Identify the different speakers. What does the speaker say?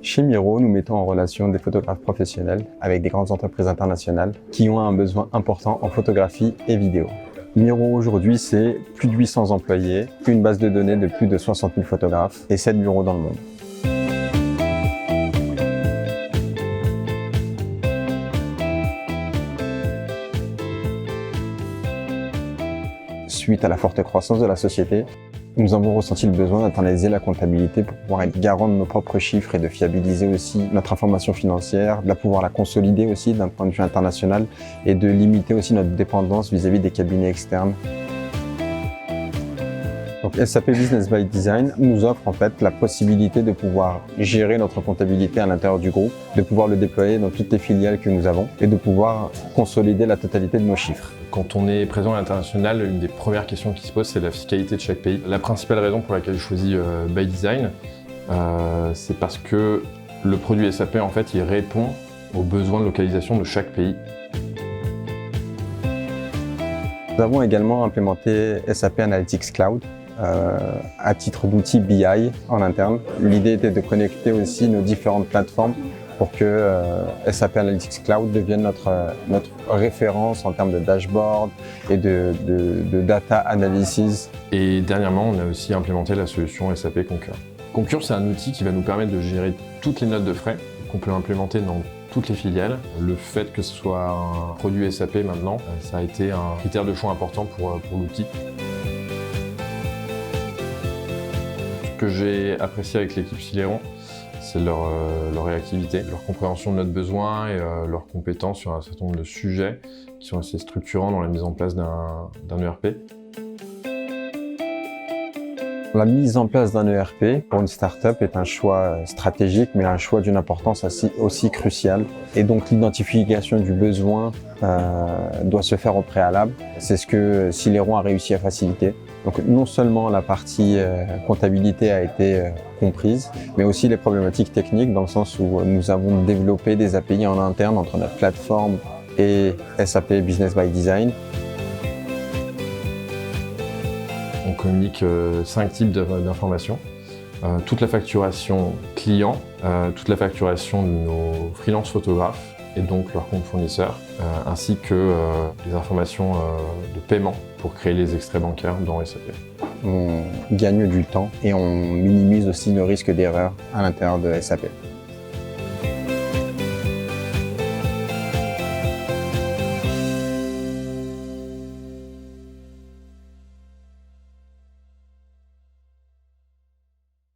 Speaker 1: Chez Miro, nous mettons en relation des photographes professionnels avec des grandes entreprises internationales qui ont un besoin important en photographie et vidéo. Miro aujourd'hui, c'est plus de 800 employés, une base de données de plus de 60 000 photographes et 7 bureaux dans le monde. Suite à la forte croissance de la société, nous avons ressenti le besoin d'internaliser la comptabilité pour pouvoir être garant de nos propres chiffres et de fiabiliser aussi notre information financière, de pouvoir la consolider aussi d'un point de vue international et de limiter aussi notre dépendance vis-à-vis des cabinets externes. Donc SAP Business by Design nous offre en fait la possibilité de pouvoir gérer notre comptabilité à l'intérieur du groupe, de pouvoir le déployer dans toutes les filiales que nous avons et de pouvoir consolider la totalité de nos chiffres.
Speaker 2: Quand on est présent à l'international, une des premières questions qui se pose, c'est la fiscalité de chaque pays. La principale raison pour laquelle je choisis By Design, c'est parce que le produit SAP, en fait, il répond aux besoins de localisation de chaque pays.
Speaker 1: Nous avons également implémenté SAP Analytics Cloud à titre d'outil BI en interne. L'idée était de connecter aussi nos différentes plateformes pour que SAP Analytics Cloud devienne notre référence en termes de dashboard et de data analysis.
Speaker 2: Et dernièrement, on a aussi implémenté la solution SAP Concur. Concur, c'est un outil qui va nous permettre de gérer toutes les notes de frais qu'on peut implémenter dans toutes les filiales. Le fait que ce soit un produit SAP maintenant, ça a été un critère de choix important pour l'outil. Ce que j'ai apprécié avec l'équipe Celeron, c'est leur réactivité, leur compréhension de notre besoin et leurs compétences sur un certain nombre de sujets qui sont assez structurants dans la mise en place d'un ERP.
Speaker 1: La mise en place d'un ERP pour une start-up est un choix stratégique, mais un choix d'une importance aussi cruciale. Et donc l'identification du besoin doit se faire au préalable. C'est ce que Celeron a réussi à faciliter. Donc non seulement la partie comptabilité a été comprise, mais aussi les problématiques techniques dans le sens où nous avons développé des API en interne entre notre plateforme et SAP Business by Design.
Speaker 2: On communique 5 types d'informations. Toute la facturation client, toute la facturation de nos freelance photographes et donc leurs comptes fournisseurs, ainsi que les informations de paiement pour créer les extraits bancaires dans SAP.
Speaker 1: On gagne du temps et on minimise aussi nos risques d'erreur à l'intérieur de SAP.